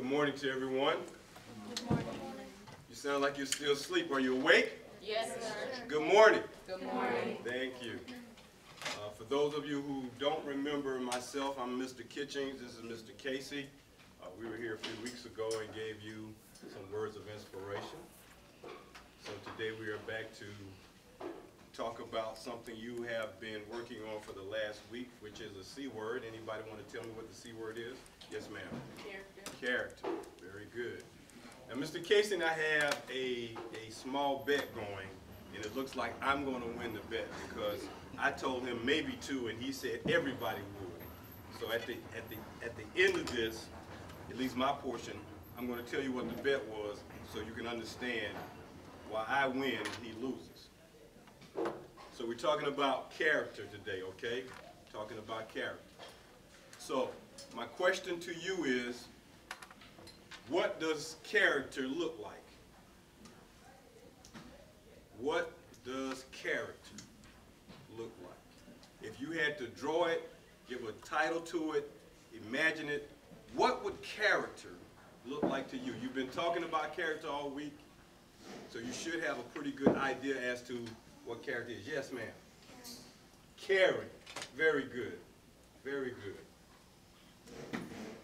Good morning to everyone. Good morning. You sound like you're still asleep. Are you awake? Yes, sir. Good morning. Good morning. Thank you. For those of you who don't remember myself, I'm Mr. Kitchings. This is Mr. Casey. We were here a few weeks ago and gave you some words of inspiration. So today we are back to talk about something you have been working on for the last week, which is a C word. Anybody want to tell me what the C word is? Yes, ma'am. Character. Character. Very good. Now, Mr. Casey and I have a small bet going, and it looks like I'm going to win the bet because I told him maybe two, and he said everybody would. So at the end of this, at least my portion, I'm going to tell you what the bet was so you can understand why I win and he loses. So we're talking about character today, okay? Talking about character. So my question to you is, what does character look like? What does character look like? If you had to draw it, give a title to it, imagine it, what would character look like to you? You've been talking about character all week, so you should have a pretty good idea as to what character is. Yes, ma'am. Caring. Very good. Very good.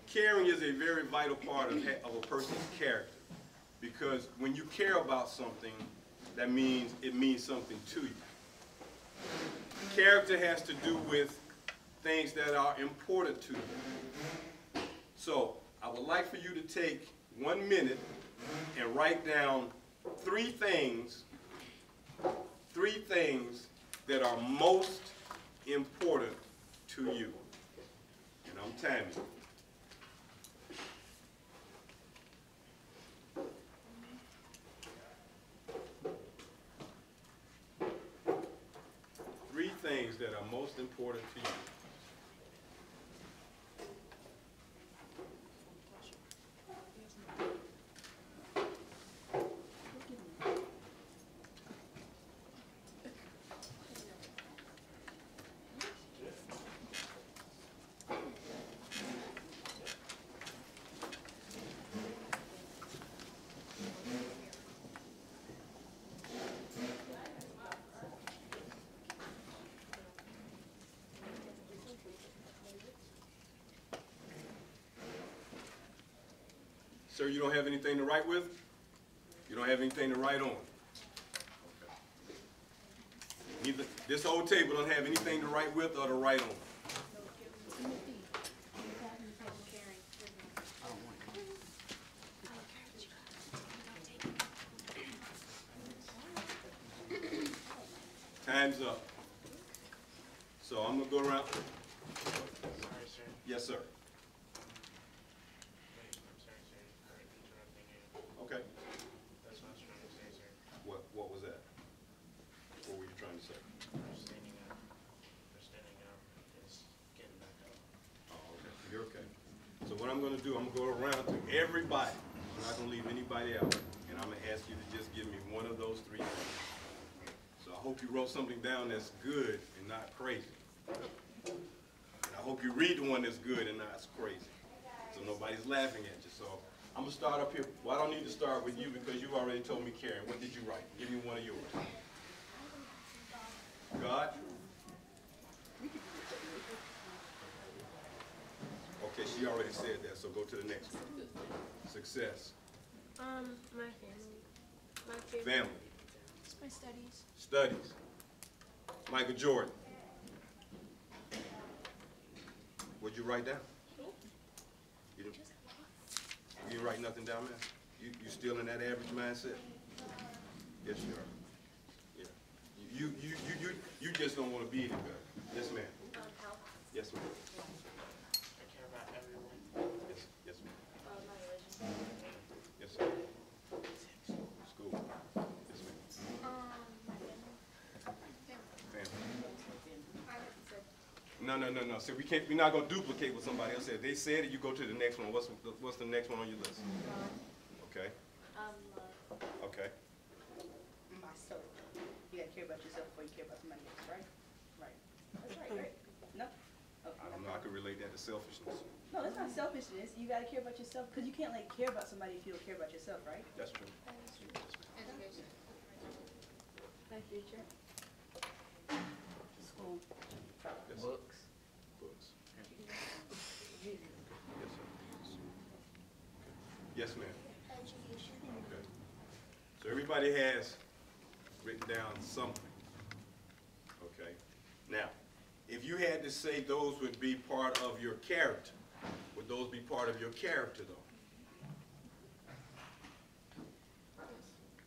Caring is a very vital part of a person's character, because when you care about something, that means it means something to you. Character has to do with things that are important to you. So I would like for you to take 1 minute and write down three things that are most important to you. And I'm timing you. Three things that are most important to you. Sir, you don't have anything to write with? You don't have anything to write on? Okay. Neither, this whole table don't have anything to write with or to write on. Time's up. So I'm going to go around. Sorry, sir. Yes, sir. I'm sorry, sir, for interrupting you. Okay. That's what I was trying to say, sir. What was that? What were you trying to say? Standing up. Is getting back up. Oh, okay. You're okay. So what I'm going to do, I'm going to go around to everybody. I'm not going to leave anybody out. And I'm going to ask you to just give me one of those three things. So I hope you wrote something down that's good and not crazy. And I hope you read the one that's good and not crazy. So nobody's laughing at you. So I'm going to start up here. Well, I don't need to start with you because you already told me, Karen. What did you write? Give me one of yours. God? Okay, she already said that, so go to the next one. Success. My family. My favorite. Family. It's my studies. Studies. Michael Jordan. What'd you write down? You didn't write nothing down, man? You still in that average mindset? Yes, you are. Yeah. You just don't want to be any better. Yes, ma'am. Health. Yes, ma'am. I care about everyone. Yes, ma'am. My religion. Yes, sir. School. Yes, ma'am. My family. Family. I like to say. No. See, we're not gonna duplicate what somebody else said. They said it, you go to the next one. What's the next one on your list? Okay. Love. Okay. Myself. You gotta care about yourself before you care about somebody else, right? Right. That's right, right? No? Okay. I don't know. I could relate that to selfishness. No, that's not selfishness. You gotta care about yourself, because you can't like care about somebody if you don't care about yourself, right? That's true. Education. My future. School. Yes, sir. Books. Books. Yes, sir. Yes, ma'am. Education. Okay. So everybody has written down something. Okay. Now, if you had to say those would be part of your character, would those be part of your character, though?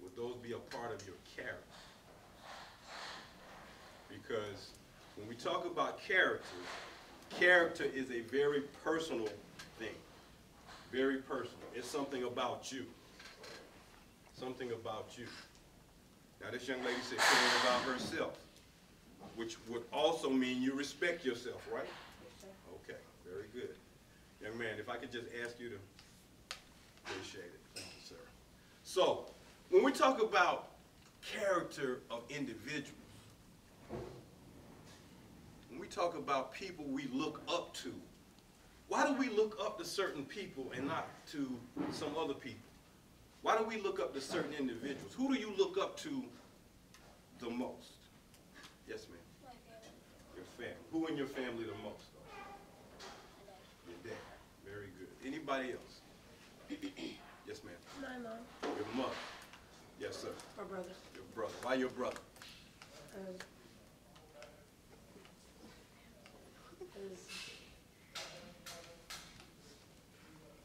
Would those be a part of your character? Because when we talk about character, character is a very personal thing. Very personal. It's something about you. Something about you. Now this young lady said caring about herself, which would also mean you respect yourself, right? Okay, very good. Young man, if I could just ask you to appreciate it. Thank you, sir. So, when we talk about character of individuals, when we talk about people we look up to, why do we look up to certain people and not to some other people? Why do we look up to certain individuals? Who do you look up to the most? Yes, ma'am. My family. Your family. Who in your family the most, though? Your dad. Very good. Anybody else? Yes, ma'am. My mom. Your mother. Yes, sir. My brother. Your brother. Why your brother?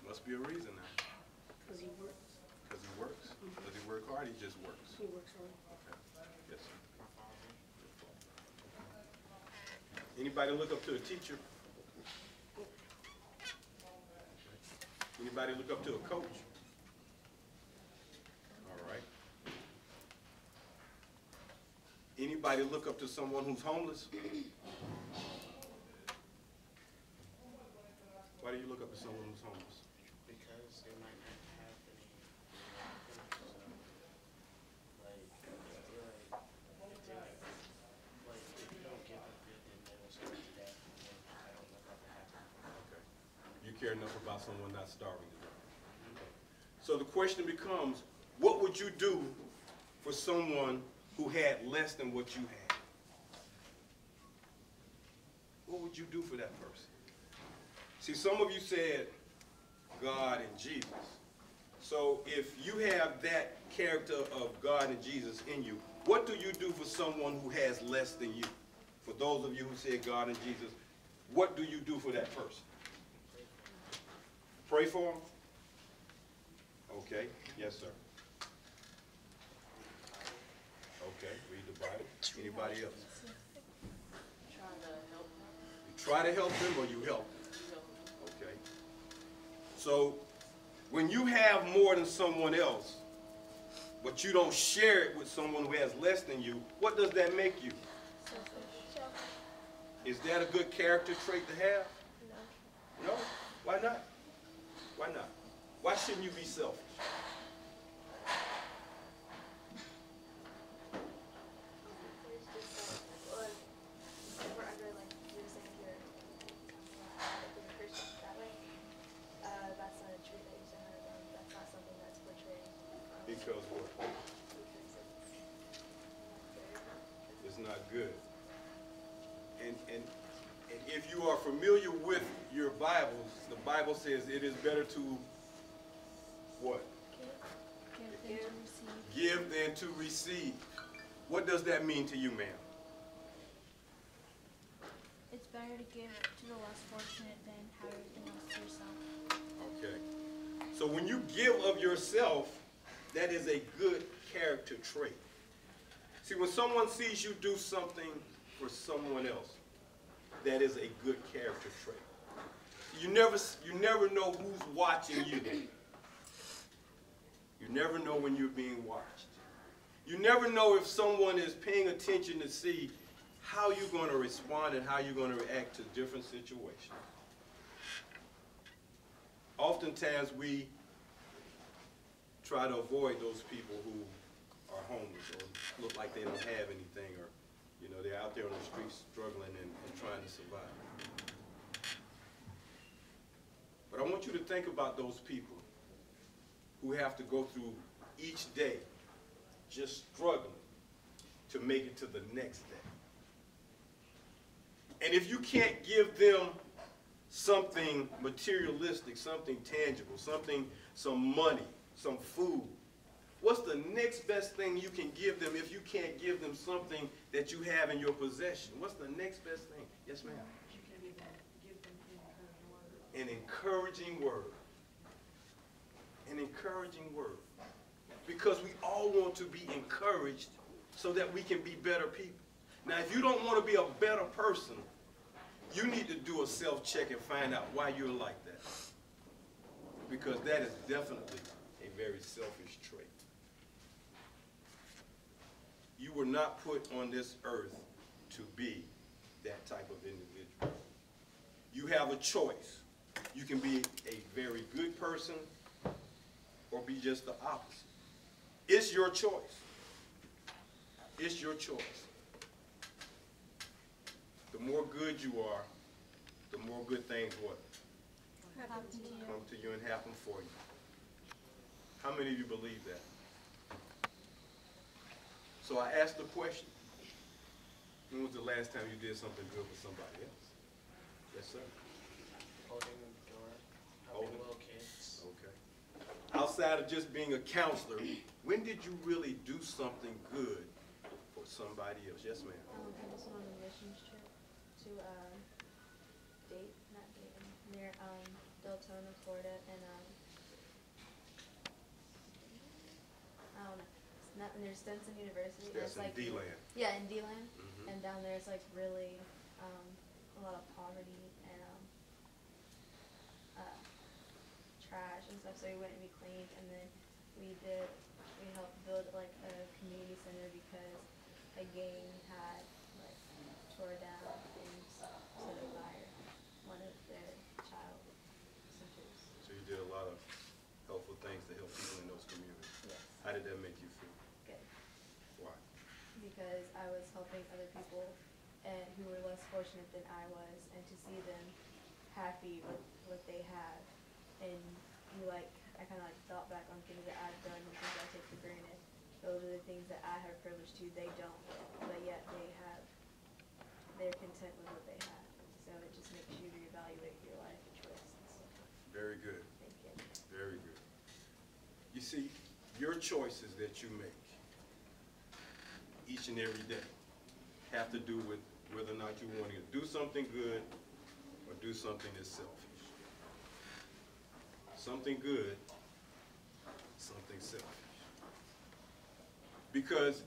Must be a reason now. Because he works. Because he works? Does he work hard? He just works. He works hard. Okay. Yes, sir. My father. Anybody look up to a teacher? Anybody look up to a coach? All right. Anybody look up to someone who's homeless? Why do you look up to someone who's homeless? Because they might not have any, so, like, if you don't give them good, then they will starve to death, and I don't want that to happen. Okay. You care enough about someone not starving to death. Okay. So the question becomes, what would you do for someone who had less than what you had? What would you do for that person? See, some of you said God and Jesus. So if you have that character of God and Jesus in you, what do you do for someone who has less than you? For those of you who said God and Jesus, what do you do for that person? Pray for them? Okay. Yes, sir. Okay. Read the Bible. Anybody else? You try to help them or you help them? Okay. So when you have more than someone else, but you don't share it with someone who has less than you, what does that make you? Is that a good character trait to have? No. No? Why not? Why not? Why shouldn't you be selfish? Because what? It's not good. And if you are familiar with your Bibles, the Bible says it is better to what? Give than to receive. What does that mean to you, ma'am? It's better to give to the less fortunate than have everything else to yourself. Okay. So when you give of yourself, that is a good character trait. See, when someone sees you do something for someone else, that is a good character trait. You never know who's watching you. You never know when you're being watched. You never know if someone is paying attention to see how you're going to respond and how you're going to react to different situations. Oftentimes we try to avoid those people who are homeless or look like they don't have anything, or they're out there on the streets struggling and trying to survive. you to think about those people who have to go through each day just struggling to make it to the next day. And if you can't give them something materialistic, something tangible, some money, some food, what's the next best thing you can give them if you can't give them something that you have in your possession? What's the next best thing? Yes, ma'am. You can give them an encouraging word. An encouraging word. An encouraging word. Because we all want to be encouraged so that we can be better people. Now, if you don't want to be a better person, you need to do a self-check and find out why you're like that. Because that is definitely a very selfish trait. You were not put on this earth to be that type of individual. You have a choice. You can be a very good person or be just the opposite. It's your choice. It's your choice. The more good you are, the more good things what? Happen to you. Come to you and happen for you. How many of you believe that? So I asked the question, when was the last time you did something good for somebody else? Yes, sir. Holding the door, helping Holding. little kids. Okay. Outside of just being a counselor, when did you really do something good for somebody else? Yes, ma'am. I just went on a mission trip to near Deltona, Florida, and I don't know. It's not near Stinson University. and That's it's in like D-Land. Yeah, in D-Land, Mhm. and down there it's like really a lot of poverty and trash and stuff. So we went and we cleaned, and then we helped build like a community center because a gang had like tore down and set fire one of their child centers. So you did a lot of helpful things to help people in those communities. Yes. How did that make you feel? Good. Why? Because I was helping other people and who were less fortunate than I was, and to see them happy with what they have, and I kind of like thought back on things that I've done and things I take for granted. Those are the things that I have privilege to. They don't, but yet they're content with what they have. So it just makes you reevaluate your life and choices. Very good. Thank you. Very good. You see, your choices that you make each and every day have to do with whether or not you want to do something good or do something that's selfish. Something good, something selfish. Because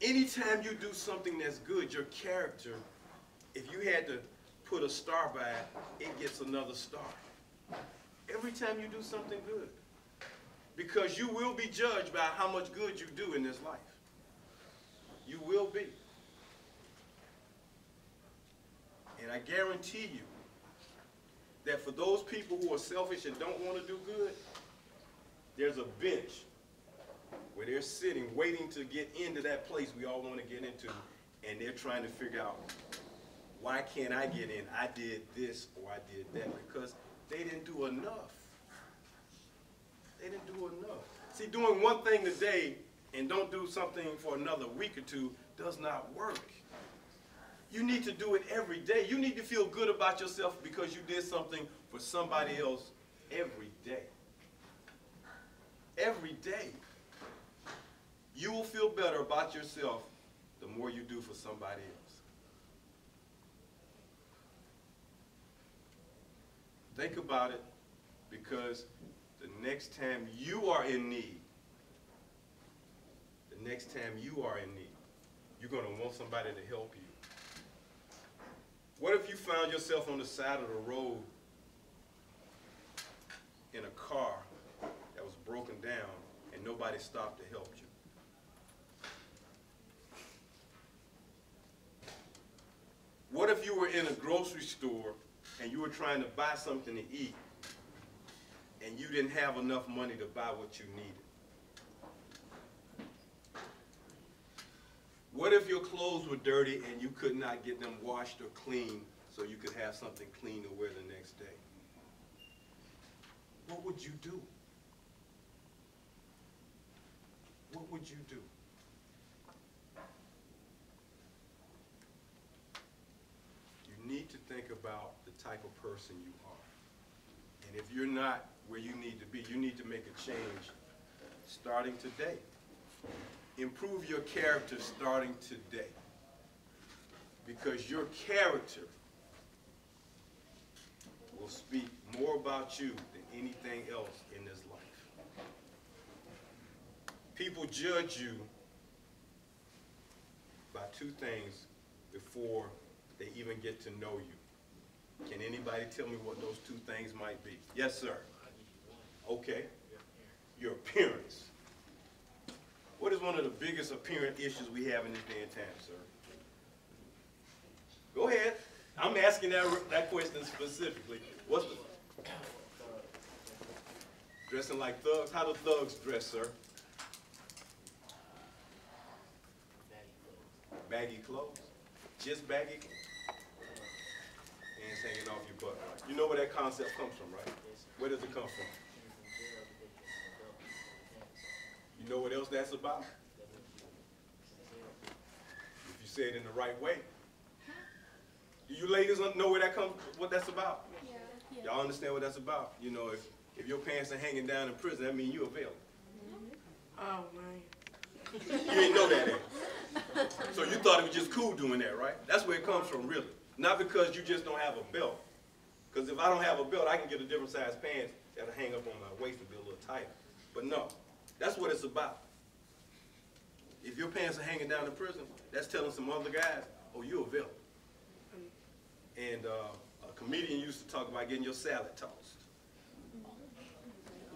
anytime you do something that's good, your character, if you had to put a star by it, it gets another star. Every time you do something good. Because you will be judged by how much good you do in this life. You will be. And I guarantee you that for those people who are selfish and don't want to do good, there's a bench where they're sitting waiting to get into that place we all want to get into, and they're trying to figure out, why can't I get in? I did this or I did that, because they didn't do enough. They didn't do enough. See, doing one thing today and don't do something for another week or two does not work. You need to do it every day. You need to feel good about yourself because you did something for somebody else every day. Every day. You will feel better about yourself the more you do for somebody else. Think about it, because the next time you are in need, you're going to want somebody to help you. What if you found yourself on the side of the road in a car that was broken down and nobody stopped to help you? What if you were in a grocery store and you were trying to buy something to eat and you didn't have enough money to buy what you needed? What if your clothes were dirty and you could not get them washed or cleaned so you could have something clean to wear the next day? would you do? What would you do? You need to think about the type of person you are. And if you're not where you need to be, you need to make a change starting today. Improve your character starting today. Because your character will speak more about you than anything else in this life. People judge you by two things before they even get to know you. Can anybody tell me what those two things might be? Yes, sir. Okay. Your appearance. What is one of the biggest appearance issues we have in this day and time, sir? Go ahead. I'm asking that question specifically. What's the... Dressing like thugs? How do thugs dress, sir? Baggy clothes? Just baggy clothes? Hands hanging off your butt, right? You know where that concept comes from, right? Where does it come from? You know what else that's about? If you say it in the right way. Do you ladies know where that comes, what that's about? Yeah. Y'all understand what that's about? You know, if your pants are hanging down in prison, that means you available. Oh, man. You didn't know that, eh? So you thought it was just cool doing that, right? That's where it comes from, really. Not because you just don't have a belt. Because if I don't have a belt, I can get a different size pants that'll hang up on my waist and be a little tighter. But no, that's what it's about. If your pants are hanging down in prison, that's telling some other guys, oh, you're available. And a comedian used to talk about getting your salad tossed.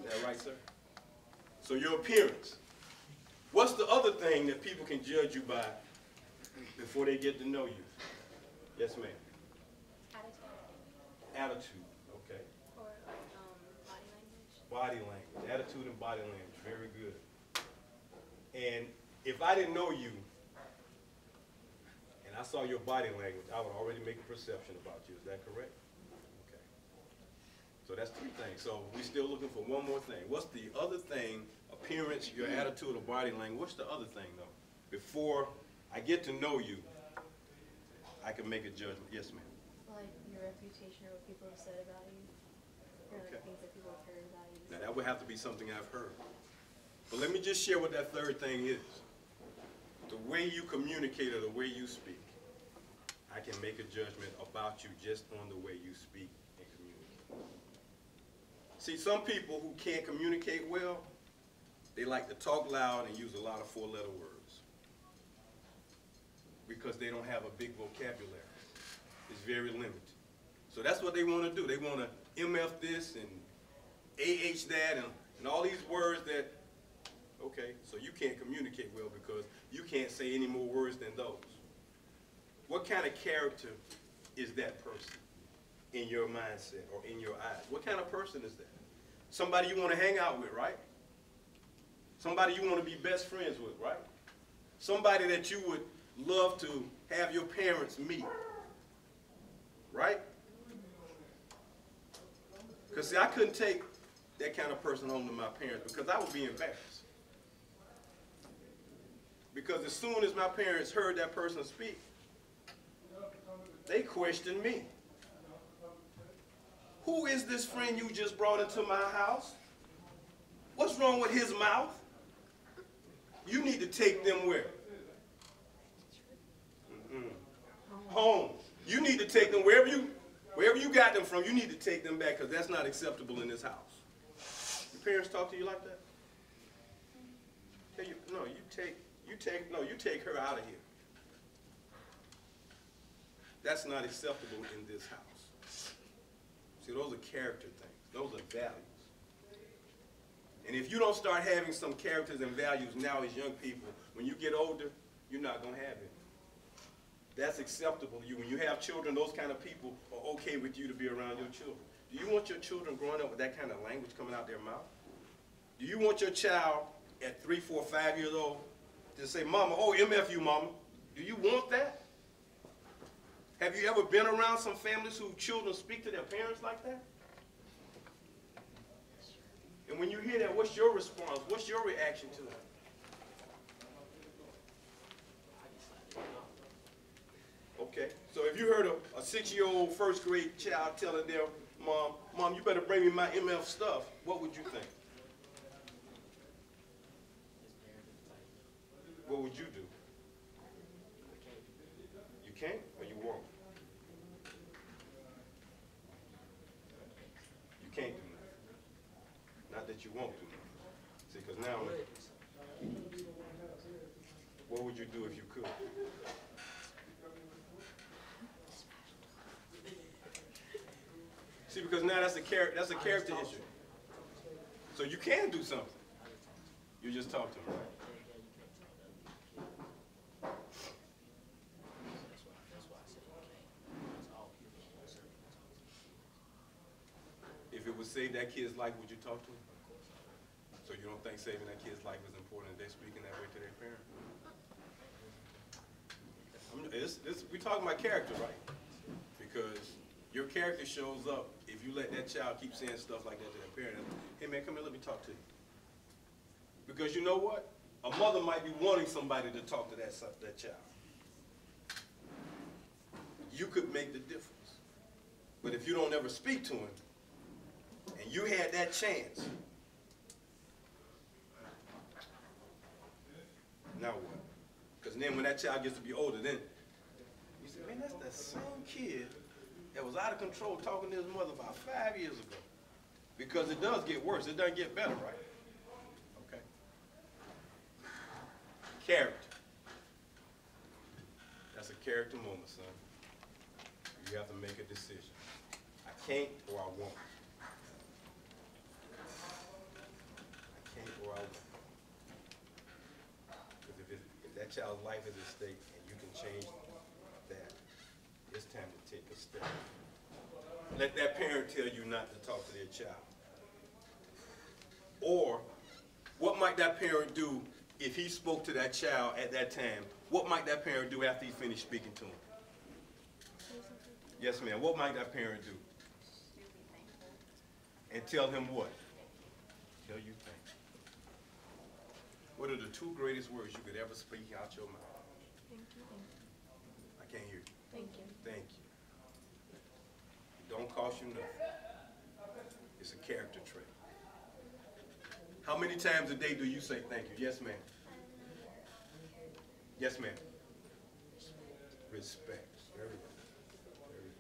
Is that right, sir? So your appearance. What's the other thing that people can judge you by before they get to know you? Yes, ma'am. Attitude. Attitude, okay. Or body language. Body language, attitude and body language, very good. And if I didn't know you, and I saw your body language, I would already make a perception about you. Is that correct? Okay. So that's three things. So we're still looking for one more thing. What's the other thing? Appearance, your attitude, or body language. What's the other thing, though? Before I get to know you, I can make a judgment. Yes, ma'am. Like your reputation or what people have said about you. Or Okay. like things that people have heard about you. Now, that would have to be something I've heard. But let me just share what that third thing is. The way you communicate or the way you speak, I can make a judgment about you just on the way you speak and communicate. See, some people who can't communicate well, they like to talk loud and use a lot of four-letter words because they don't have a big vocabulary. It's very limited. So that's what they want to do. They want to MF this and AH that and all these words that, okay, so you can't communicate well because you can't say any more words than those. What kind of character is that person in your mindset or in your eyes? What kind of person is that? Somebody you want to hang out with, right? Somebody you want to be best friends with, right? Somebody that you would love to have your parents meet, right? Because see, I couldn't take that kind of person home to my parents because I would be embarrassed. Because as soon as my parents heard that person speak, they questioned me. Who is this friend you just brought into my house? What's wrong with his mouth? You need to take them where? Home. You need to take them wherever you got them from. You need to take them back because that's not acceptable in this house. Your parents talk to you like that? You take her out of here. That's not acceptable in this house. See, those are character things. Those are values. And if you don't start having some characters and values now as young people, when you get older, you're not going to have it. That's acceptable to you. When you have children, those kind of people are okay with you to be around your children. Do you want your children growing up with that kind of language coming out their mouth? Do you want your child at 3, 4, 5 years old to say, Mama, oh, MF you, Mama? Do you want that? Have you ever been around some families whose children speak to their parents like that? And when you hear that, what's your response? What's your reaction to it? Okay, so if you heard a 6-year-old first grade child telling their mom, Mom, you better bring me my MF stuff, what would you think? What would you do? You can't or you won't? You can't do nothing. Not that you won't do nothing. See, because now, what would you do if you could? See, because now that's a character issue. So you can do something. You just talk to him, right? If it would save that kid's life, would you talk to him? So you don't think saving that kid's life is important and they're speaking that way to their parent? We're talking about character, right? Because your character shows up if you let that child keep saying stuff like that to their parent. Hey man, come here, let me talk to you. Because you know what? A mother might be wanting somebody to talk to that child. You could make the difference. But if you don't ever speak to him, and you had that chance, now what? Because then when that child gets to be older, then you say, man, that's the same kid that was out of control talking to his mother about 5 years ago. Because it does get worse. It doesn't get better, right? Okay. Character. That's a character moment, son. You have to make a decision. I can't or I won't. I can't or I won't. Because if that child's life is at stake and you can change that, it's time to take a step. Let that parent tell you not to talk to their child. Or, what might that parent do if he spoke to that child at that time? What might that parent do after he finished speaking to him? Yes, ma'am. What might that parent do? And tell him what? Tell you thanks. What are the 2 greatest words you could ever speak out your mouth? Thank you. I can't hear you. Thank you. Thank you. It don't cost you nothing. It's a character trait. How many times a day do you say thank you? Yes, ma'am. Yes, ma'am. Respect. Very good. Very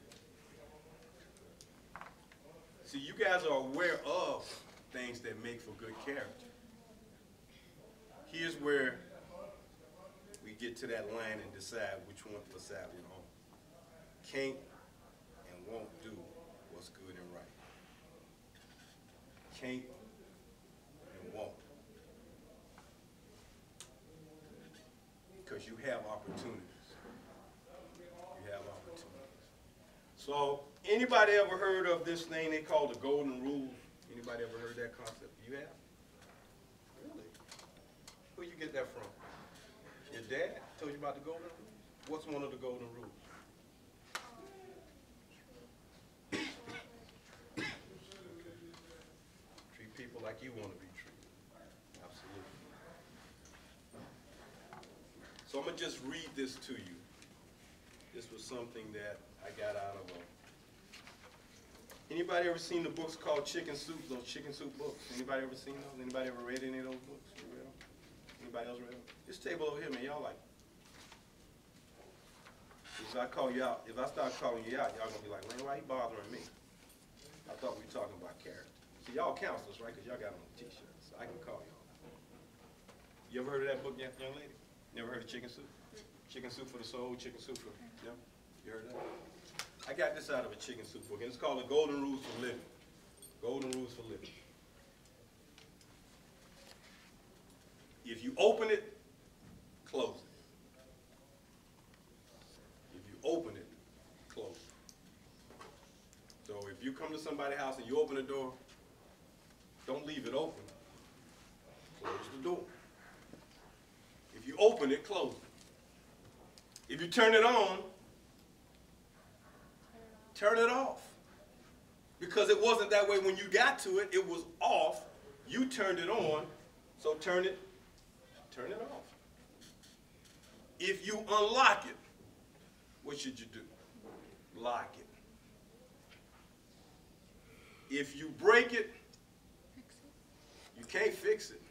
good. See, you guys are aware of things that make for good character. Here's where we get to that line and decide which one for side we're on. Can't and won't do what's good and right. Can't and won't. Because you have opportunities. You have opportunities. So, anybody ever heard of this thing they call the golden rule? Anybody ever heard that concept? You have? Really? Where you get that from? Your dad told you about the golden rules? What's one of the golden rules? Okay. Treat people like you want to be treated. Absolutely. So I'm going to just read this to you. This was something that I got out of Anybody ever seen the books called Chicken Soup, those Chicken Soup books? Anybody ever seen those? Anybody ever read any of those books? You read them? Anybody else read them? This table over here, man, y'all like. If I call you out, if I start calling you out, y'all gonna be like, man, why you bothering me? I thought we were talking about character. See, y'all counselors, right? Because y'all got on t-shirts, so I can call y'all. You ever heard of that book, young lady? Never heard of Chicken Soup? Chicken Soup for the Soul, Chicken Soup for, yeah? You heard that? I got this out of a Chicken Soup book, and it's called The Golden Rules for Living. Golden Rules for Living. If you open it, close it. If you open it, close it. So if you come to somebody's house and you open the door, don't leave it open. Close the door. If you open it, close it. If you turn it on, turn it off. Because it wasn't that way when you got to it. It was off. You turned it on, so turn it off. If you unlock it, what should you do? Lock it. If you break it, you can't fix it.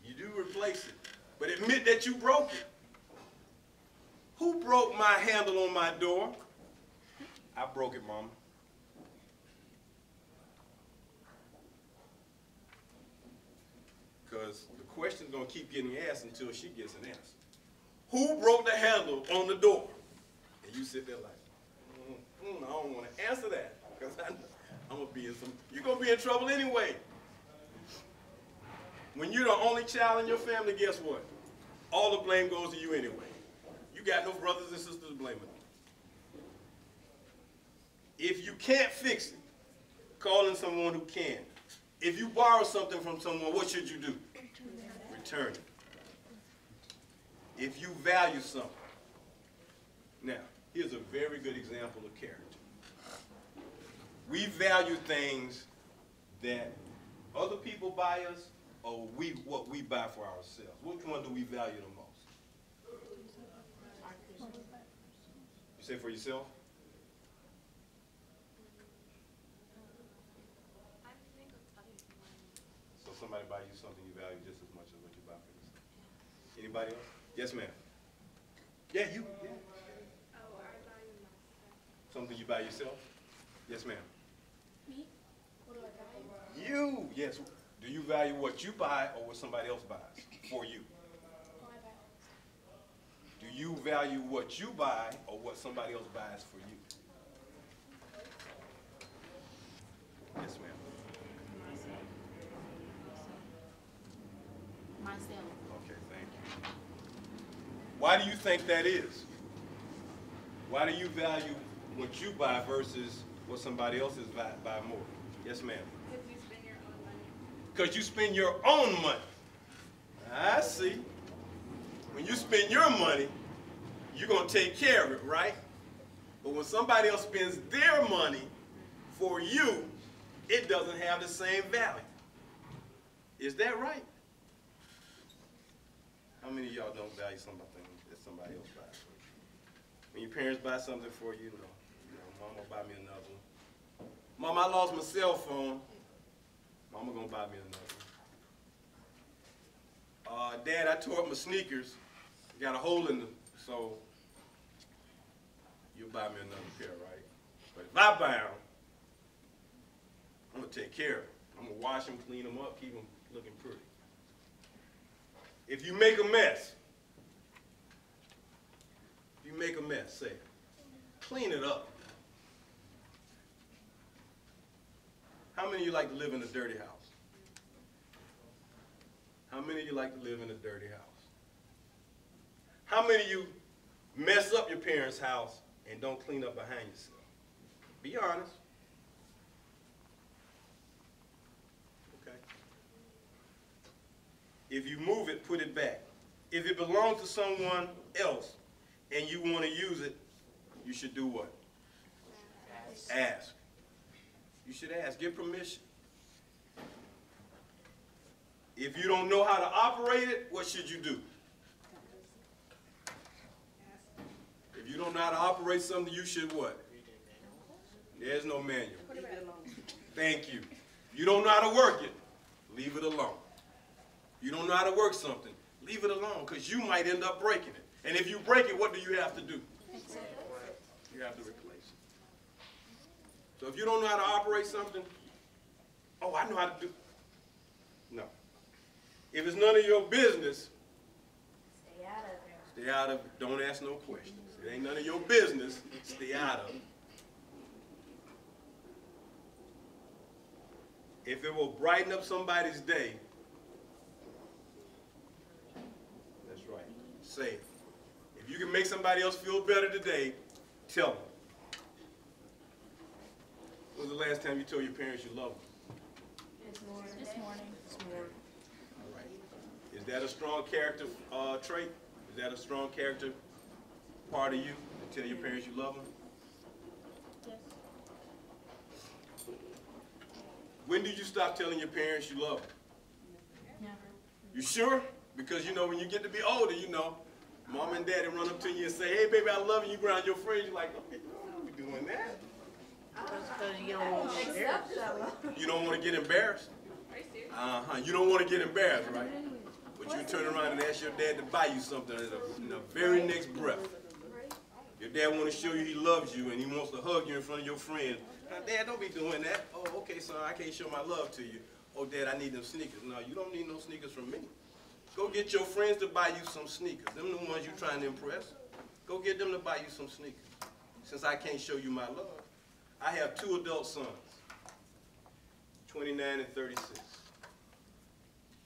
You do replace it, but admit that you broke it. Who broke my handle on my door? I broke it, Mama. Because the question's going to keep getting asked until she gets an answer. Who broke the handle on the door? And you sit there like, I don't want to answer that, because I'm going to be in some, you're going to be in trouble anyway. When you're the only child in your family, guess what? All the blame goes to you anyway. You got no brothers and sisters to blame it on. If you can't fix it, call in someone who can. If you borrow something from someone, what should you do? Return it. If you value something. Now, here's a very good example of character. We value things that other people buy us, or what we buy for ourselves. Which one do we value the most? You say for yourself? I think of other people. So somebody buy you something you value just as much as what you buy for yourself. Anybody else? Yes, ma'am. Yeah, you. Yeah. Oh, I value myself. Something you buy yourself? Yes, ma'am. Me? What do I value? You. Yes. Do you value what you buy or what somebody else buys for you? Oh, I value. Do you value what you buy or what somebody else buys for you? Yes, ma'am. Myself. Okay, thank you. Why do you think that is? Why do you value what you buy versus what somebody else is buy more? Yes, ma'am. Because you spend your own money. Because you spend your own money. I see. When you spend your money, you're going to take care of it, right? But when somebody else spends their money for you, it doesn't have the same value. Is that right? How many of y'all don't value something that somebody else buys for you? When your parents buy something for you, Mama will buy me another one. Mama, I lost my cell phone. Mama gonna buy me another one. Dad, I tore up my sneakers. Got a hole in them, so you'll buy me another pair, right? But if I buy them, I'm gonna take care of them. I'm gonna wash them, clean them up, keep them looking pretty. If you make a mess, say it. Clean it up. How many of you like to live in a dirty house? How many of you like to live in a dirty house? How many of you mess up your parents' house and don't clean up behind yourself? Be honest. Okay. If you move it, put it back. If it belongs to someone else and you want to use it, you should do what? Ask. You should ask. Get permission. If you don't know how to operate it, what should you do? If you don't know how to operate something, you should what? There's no manual. Leave it alone. Thank you. You don't know how to work it, leave it alone. You don't know how to work something, leave it alone, because you might end up breaking it. And if you break it, what do you have to do? You have to replace it. So if you don't know how to operate something, oh, I know how to do. No. If it's none of your business, Stay out of it. stay out of it. Don't ask no questions. It ain't none of your business. Stay out of it. If it will brighten up somebody's day, that's right. Say it. If you can make somebody else feel better today, tell them. When was the last time you told your parents you love them? This morning. This morning. All right. Is that a strong character trait? Is that a strong character part of you to tell your parents you love them? Yes. When did you stop telling your parents you love them? Never. You sure? Because you know, when you get to be older, you know, mom and daddy run up to you and say, hey baby, I love you, you ground your friends, you're like, okay, you don't be doing that. Because you don't want to share. Accept that love. You don't want to get embarrassed? Are you serious? You don't want to get embarrassed, right? But you turn around and ask your dad to buy you something in the very next breath. Your dad want to show you he loves you and he wants to hug you in front of your friends. Now, Dad, don't be doing that. Oh, okay, son, I can't show my love to you. Oh, Dad, I need them sneakers. No, you don't need no sneakers from me. Go get your friends to buy you some sneakers. Them the ones you're trying to impress. Go get them to buy you some sneakers. Since I can't show you my love. I have 2 adult sons, 29 and 36.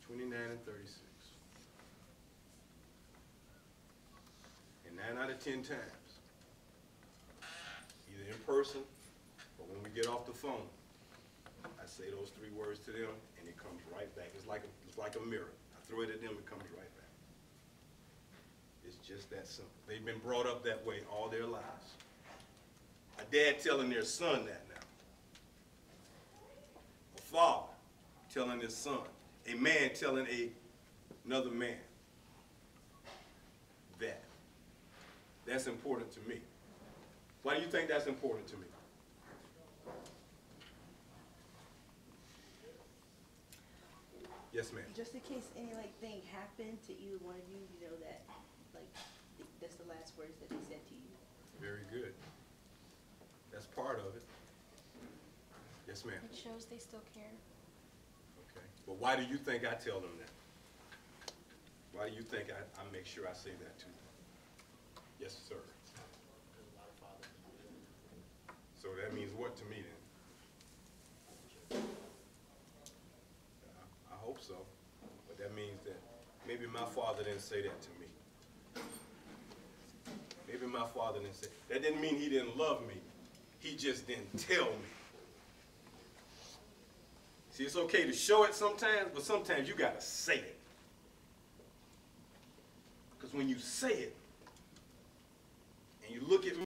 29 and 36. And 9 out of 10 times, either in person or when we get off the phone, I say those 3 words to them and it comes right back. It's like a mirror. I throw it at them, it comes right back. It's just that simple. They've been brought up that way all their lives. A dad telling their son that now. A father telling his son. A man telling another man that. That's important to me. Why do you think that's important to me? Yes, ma'am. Just in case any thing happened to either one of you, you know that that's the last words that they said to you. Very good. That's part of it. Yes, ma'am. It shows they still care. Okay. But why do you think I tell them that? Why do you think I make sure I say that to them? Yes, sir. So that means what to me then? I hope so. But that means that maybe my father didn't say that to me. Maybe my father didn't say. That didn't mean he didn't love me. He just didn't tell me. See, it's okay to show it sometimes, but sometimes you gotta say it. Because when you say it, and you look at me